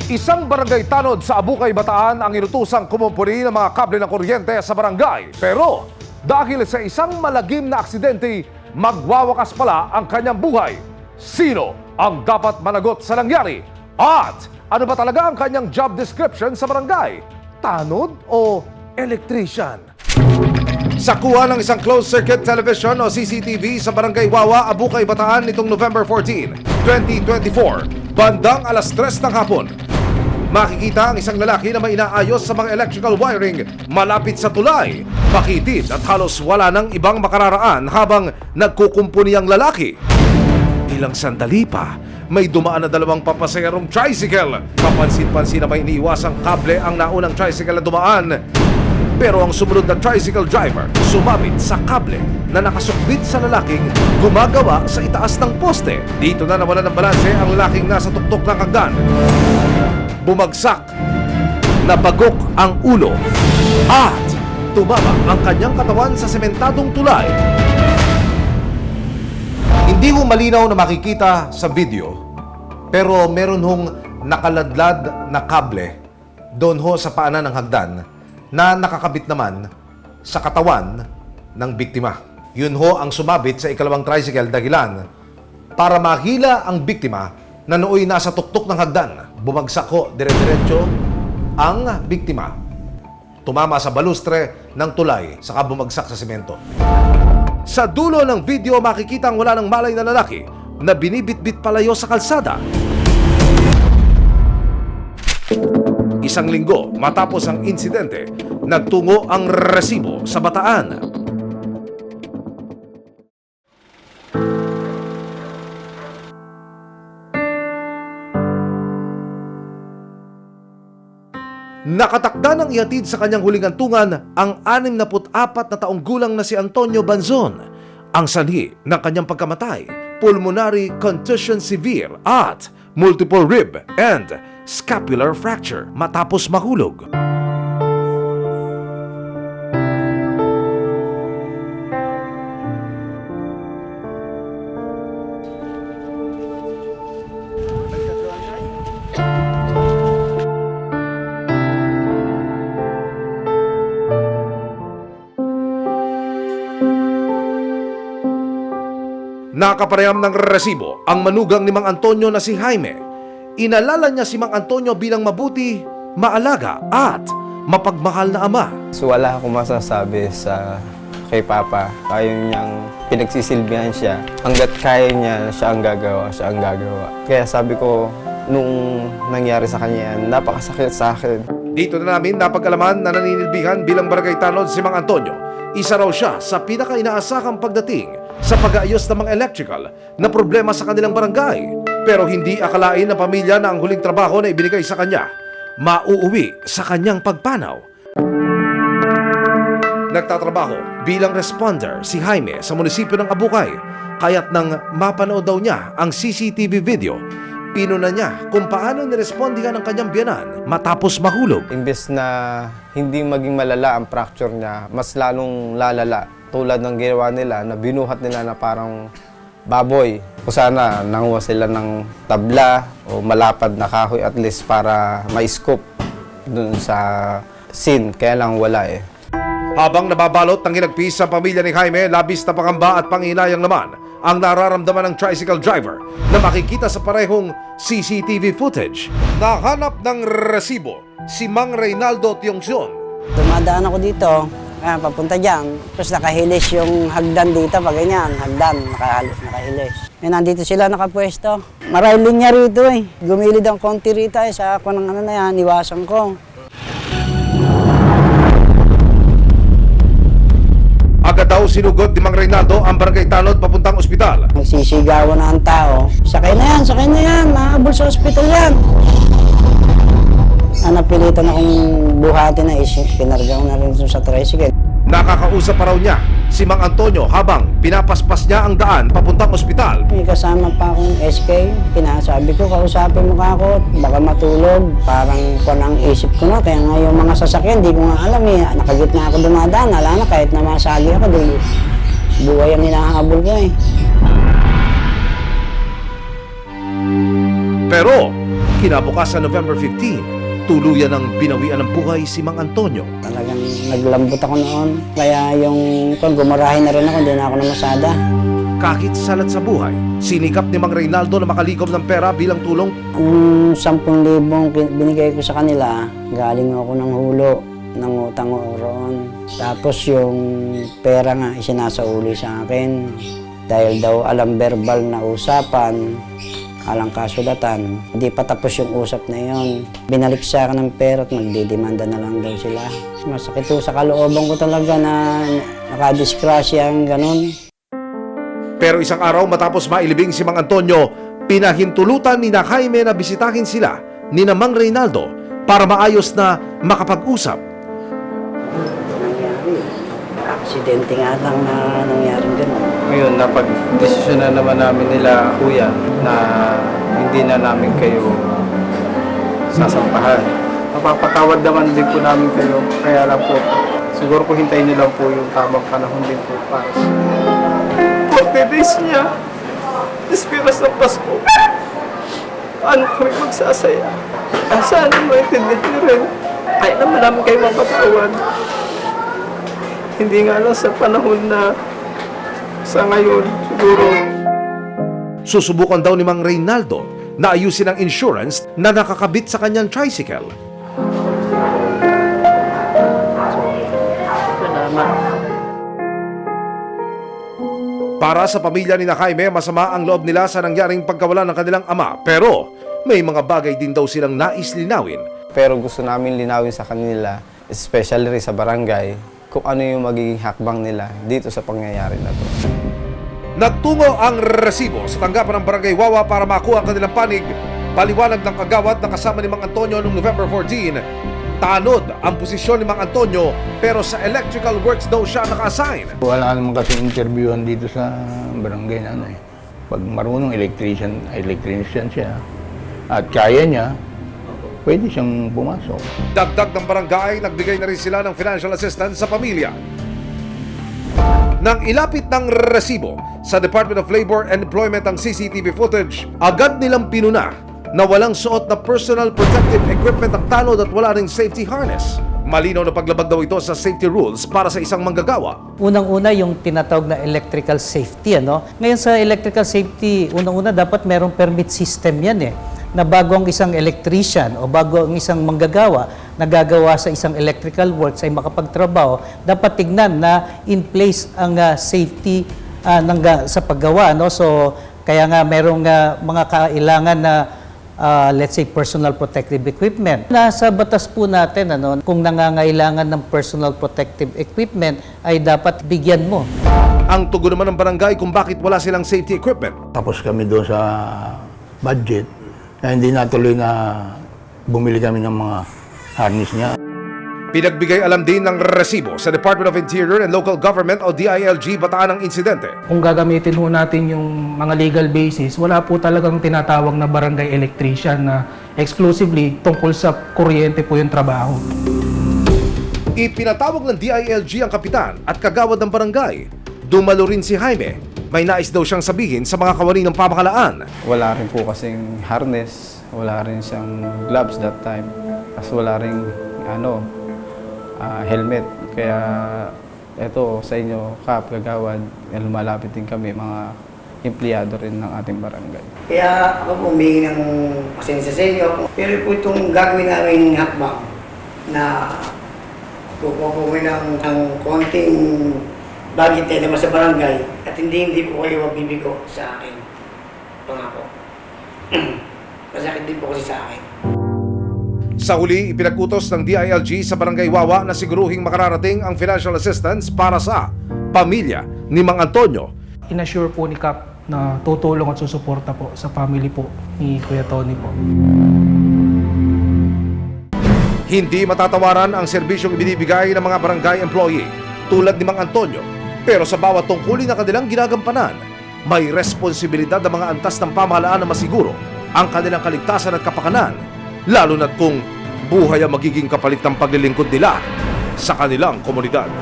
Isang barangay tanod sa Abukay, Bataan ang inutusang kumumpuni ng mga kable ng kuryente sa barangay. Pero dahil sa isang malagim na aksidente, magwawakas pala ang kanyang buhay. Sino ang dapat managot sa nangyari? At ano ba talaga ang kanyang job description sa barangay? Tanod o electrician? Sa kuha ng isang closed-circuit television o CCTV sa Barangay Wawa, Abukay, Bataan nitong November 14, 2024, bandang alas 3 ng hapon, makikita ang isang lalaki na may inaayos sa mga electrical wiring malapit sa tulay. Makitid at halos wala nang ibang makararaan habang nagkukumpuni ang lalaki. Ilang sandali pa, may dumaan na dalawang papasayarong tricycle. Kapansin-pansin na may iniiwasang kable ang naunang tricycle na dumaan. Pero ang sumunod na tricycle driver sumabit sa kable na nakasukbit sa lalaking gumagawa sa itaas ng poste. Dito na nawala ng balanse ang lalaking nasa tuktok ng hagdan. Bumagsak, nabagok ang ulo at tumama ang kanyang katawan sa sementadong tulay. Hindi ho malinaw na makikita sa video, pero meron hong nakaladlad na kable doon ho sa paanan ng hagdan na nakakabit naman sa katawan ng biktima. Yun ho ang sumabit sa ikalawang tricycle dahilan para mahila ang biktima na nooy nasa tuktok ng hagdan. Bumagsak ho dire-diretso ang biktima. Tumama sa balustre ng tulay, saka bumagsak sa semento. Sa dulo ng video, makikita ang wala ng malay na lalaki na binibitbit palayo sa kalsada. Isang linggo matapos ang insidente, nagtungo ang resibo sa Bataan. Nakatakda ng ihatid sa kanyang huling antungan ang 64 na taong gulang na si Antonio Banzon. Ang sanhi ng kanyang pagkamatay, pulmonary contusion severe at multiple rib and scapular fracture matapos mahulog. Nakapareham ng resibo ang manugang ni Mang Antonio na si Jaime. Inalala niya si Mang Antonio bilang mabuti, maalaga at mapagmahal na ama. So wala akong masasabi sa kay Papa. Ayaw niyang pinagsisilbihan siya. Hanggat kaya niya, siya ang gagawa, siya ang gagawa. Kaya sabi ko, nung nangyari sa kanya yan, napakasakit sa akin. Dito na namin napag-alaman na naninilbihan bilang barangay tanod si Mang Antonio. Isa raw siya sa pinaka-inaasakang pagdating sa pag-aayos ng mga electrical na problema sa kanilang barangay. Pero hindi akalain ng pamilya na ang huling trabaho na ibinigay sa kanya mauuwi sa kanyang pagpanaw. Nagtatrabaho bilang responder si Jaime sa munisipyo ng Abukay. Kaya't nang mapanood daw niya ang CCTV video, pinuna niya kung paano nirespondihan ang kanyang biyanan matapos mahulog. Imbes na hindi maging malala ang fracture niya, mas lalong lalala. Tulad ng ginawa nila na binuhat nila na parang baboy. Kung sana nanguha sila ng tabla o malapad na kahoy at least para ma-scoop dun sa scene. Kaya lang wala eh. Habang nababalot ng hinagpis sa pamilya ni Jaime, labis na pangamba at panginayang naman ang nararamdaman ng tricycle driver na makikita sa parehong CCTV footage. Nahanap ng resibo si Mang Reynaldo Tiongson. Dumadaan ako dito, papunta dyan. Tapos nakahilis yung hagdan dito, pag ganyan, hagdan, nakahilis. Nandito sila nakapwesto. Maraming linya rito eh. Gumilid ang konti rito eh, sa ako ng ano na yan, iwasan ko. Agad daw sinugod ni Mang Reynaldo ang barangay tanod papuntang ospital. Nagsisigawan na ang tao. Sakay na yan, mahabol sa ospital yan. Napilitan akong buhatin na isip, pinarga ko na rin sa tricycle. Nakakausap pa raw niya si Mang Antonio habang pinapaspas niya ang daan papuntang ospital. May kasama pa akong SK, pinasabi ko, kausapin mo ka ako, baka matulog. Parang ang isip ko na, kaya nga yung mga sasakyan, di ko nga alam eh. Nakagitna ako dumadaan, ala na kahit na masagi ako, di buhay ang hinahabol ko eh. Pero Kinabukasan November 15, tuluyan ng binawian ng buhay si Mang Antonio. Talagang naglambot ako noon. Kaya yung gumarahin na rin ako, hindi na ako namasada. Kahit salat sa buhay, sinikap ni Mang Reynaldo na makalikom ng pera bilang tulong. Yung 10,000 binigay ko sa kanila, galing ako ng hulo, ng utang ko roon. Tapos yung pera nga, isinasauli sa akin. Dahil daw alam verbal na usapan, alang kasulatan. Hindi pa tapos yung usap na yon. Binalik sa akin ng pera at magdidemanda na lang daw sila. Masakit po sa kalooban ko talaga na nakadiskrasya ang ganun. Pero isang araw matapos mailibing si Mang Antonio, pinahintulutan ni na Jaime na bisitahin sila ni na Mang Reynaldo para maayos na makapag-usap. Aksidente nga lang na nangyaring ganun. Ngayon, napag-desisyon na naman namin nila, kuya, na hindi na namin kayo sasampahan. Mapapatawad naman din po namin kayo, kaya lang po, siguro po hintayin niyo lang po yung tamang panahon din po para sa 40 days niya, Despiras ng Pasko. Paano kami magsasaya? Sana maintindihan niyo rin. Kaya naman namin kayo mapatawad. Hindi nga lang sa panahon na sa ngayon, siguro. Susubukan daw ni Mang Reynaldo na ayusin ang insurance na nakakabit sa kanyang tricycle. Para sa pamilya ni na Jaime, masama ang loob nila sa nangyaring pagkawala ng kanilang ama. Pero may mga bagay din daw silang nais linawin. Pero gusto namin linawin sa kanila, especially sa barangay, kung ano yung magiging hakbang nila dito sa pangyayari na to. Nagtungo ang resibo sa tanggapan ng Barangay Wawa para makuha ang kanilang panig. Paliwanag ng kagawad na kasama ni Mang Antonio noong November 14, tanod ang posisyon ni Mang Antonio pero sa electrical works daw siya naka-assign. Wala naman kasi interviewan dito sa barangay na ano eh. Pag marunong electrician siya at kaya niya, pwede siyang pumasok. Dagdag ng barangay, nagbigay na rin sila ng financial assistance sa pamilya. Nang ilapit ng resibo sa Department of Labor and Employment ang CCTV footage, agad nilang pinuna na walang suot na personal protective equipment ang tanod at wala ring safety harness. Malinaw na paglabag daw ito sa safety rules para sa isang manggagawa. Unang-una yung tinatawag na electrical safety. Ngayon sa electrical safety, unang-una dapat merong permit system yan na bago ang isang electrician o bago ang isang manggagawa na gagawa sa isang electrical works ay makapagtrabaho, dapat tignan na in place ang safety sa paggawa. So kaya nga merong mga kailangan na let's say personal protective equipment. Nasa batas po natin kung nangangailangan ng personal protective equipment ay dapat bigyan mo. Ang tugon naman ng barangay kung bakit wala silang safety equipment. Tapos kami doon sa budget, na hindi natuloy na bumili kami ng mga harness niya. Pinagbigay alam din ng resibo sa Department of Interior and Local Government o DILG Bataan ang insidente. Kung gagamitin ho natin yung mga legal basis, wala po talagang tinatawag na barangay electrician na exclusively tungkol sa kuryente po yung trabaho. Ipinatawag ng DILG ang kapitan at kagawad ng barangay. Dumalo rin si Jaime. May nais daw siyang sabihin sa mga kawani ng pamahalaan. Wala rin po kasing harness, wala rin siyang gloves that time. Tapos wala rin helmet. Kaya eto sa inyo, Kap, Kagawad, lumalapit din kami, mga empleyado rin ng ating barangay. Kaya ako humingi ng pasensya sa inyo. Pero po itong gagawin namin hakbang na kukuha po ng konting budget naman sa barangay at hindi po kayo mabibigo sa akin. Pangako. Masakit din po kasi sa akin. Sa huli, ipinagutos ng DILG sa Barangay Wawa na siguruhing makararating ang financial assistance para sa pamilya ni Mang Antonio. Inassure po ni Kap na tutulong at susuporta po sa family po ni Kuya Tony po. Hindi matatawaran ang serbisyong ibinibigay ng mga barangay employee tulad ni Mang Antonio. Pero sa bawat tungkulin na kanilang ginagampanan, may responsibilidad ng mga antas ng pamahalaan na masiguro ang kanilang kaligtasan at kapakanan, lalo na't kung buhay ang magiging kapalit ng paglilingkod nila sa kanilang komunidad.